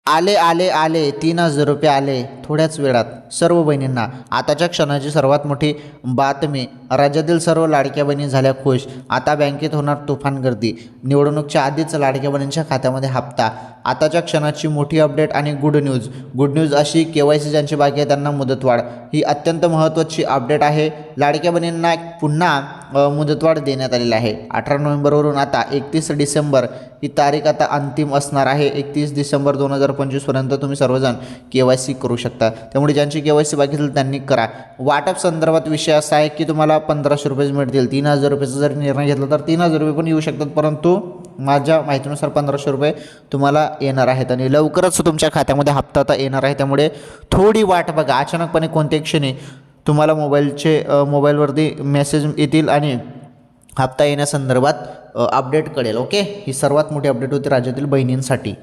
आले आले आले 3,000 रुपये आले थोड्याच वेळात सर्व बहिणींना। आताच्या क्षणाची सर्वात मोठी बातमी, राज्यातील सर्व लाडक्या बहिणी झाल्या खुश। आता बँकेत होणार तुफान गर्दी, निवडणुकीच्या आधीच लाडक्या बहिणींच्या खात्यामध्ये हप्ता। आताच्या क्षणाची मोठी अपडेट आणि गुड न्यूज अशी KYC ज्यांची बाकी आहे त्यांना मुदतवाढ, ही अत्यंत महत्त्वाची अपडेट आहे। लाडक्या बहिणींना पुन्हा मुदतवाढ देण्यात आलेली आहे। 18 नोव्हेंबरवरून आता 31 डिसेंबर ही तारीख आता अंतिम असणार आहे। 31 डिसेंबर 2025 पर्यंत तुम्ही सर्वजण KYC करू शकता, त्यामुळे ज्यांची KYC बाकी असेल त्यांनी करा। वाटप संदर्भात विषय असा आहे की तुम्हाला 1,500 रुपये मिळतील। 3,000 रुपयेचा जर निर्णय घेतला तर 3,000 रुपये पण येऊ शकतात, परंतु माझ्या माहितीनुसार 1,500 रुपये तुम्हाला येणार आहेत आणि लवकरच तुमच्या खात्यामध्ये हप्ता आता येणार आहे। त्यामुळे थोडी वाट बघा, अचानकपणे कोणत्याही क्षणी तुम्हाला मोबाईलवरती मेसेज येतील आणि हप्ता येण्यासंदर्भात अपडेट कळेल। ओके, ही सर्वात मोठी अपडेट होती राज्यातील बहिणींसाठी।